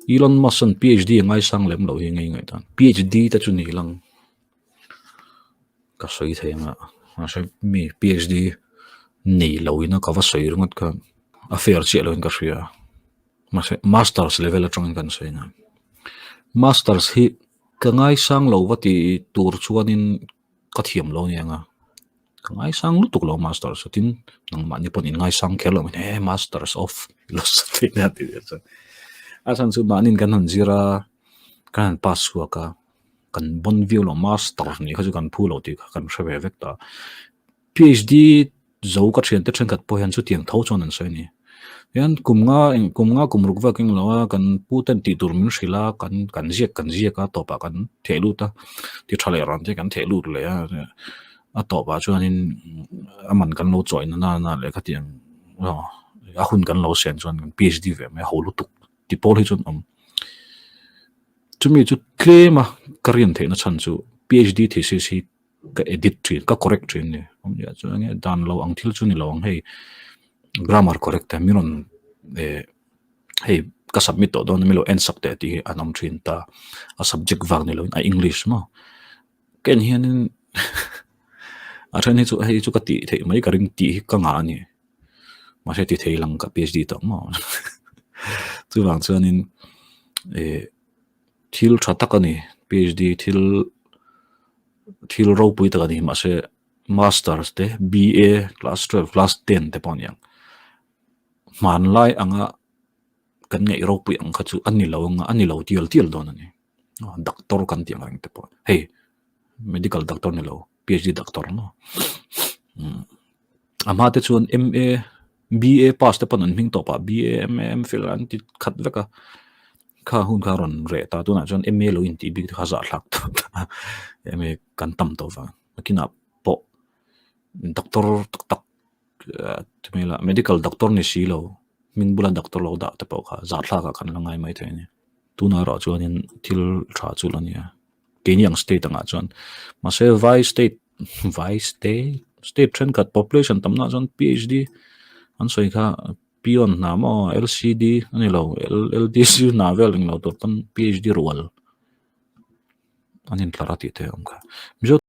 Elon Musk PhD ngai sang lem lo hi ngai tan PhD ta chu ni lang ka soi the nga ma se mi PhD ni lo ina ka va soi rungat ka affair che lo in ka ria ma se masters level atong kan soi na masters hi ka ngai sang lo wati tur chuanin ka thiam lo nia nga ka ngai sang lu tuk lo masters tin nang ma ni pon in ngai sang khelo he masters of philosophy na ti asan chu manin kan han zira kan pas huwa ka kan bon view lo master ni kha chu kan phu lo ti kan hre vek ta PhD zo ka thian te thren kat po han chu tiang tho chon an soi ni yan kumruk va king lo kan pu ten ti tur min shrila kan zia ka to pa kan thelu ta ti thale ran te kan thelu le a to pa chuanin aman kan lo choi na le ka tiang a hun kan lo sen chuan PhD ve me holu tuk ti pol hi chun chumi chu claim a karian the na chan chu PhD thesis hi ka edit thin ka correct thin ne ya chu nge dan lo ang thil chu ni lo ang hei grammar correct ta miron hei ka submit to don milo en sak te ti anam thin ta a subject wang ni lo a English ma ken hian a than hi chu hei chu ka ti thei mai ka ring ti ka nga ni ma se ti thei lang ka PhD to ma chu wang chuanin thil thatak ani PhD thil ro pui ta ani ma se masters te BA class 12 class 10 te pon yang man lai anga kan ngai ro pui ang kha chu ani lo tial don ani doctor kan ti ang te pon hey medical doctor ni lo PhD doctor no ama te chuan MA BA pass te pon an ming to pa BA MA MPhil an ti khat veka kha hun kha ron re ta tu na chon MA lo in ti big kha za lak MA kan tam to wa kina po doctor tak tumela medical doctor ni si lo min bula doctor lo da te po kha za thla ka kan langai mai the ni tu na ro chuan in thil tha chu lo nia Kenyang state anga chuan ma se state trend kat population tamna chuan PhD an soi kha pion na mo LCD ani lo LDC na vel ng lo to pan PhD rual anin tlarati te am kha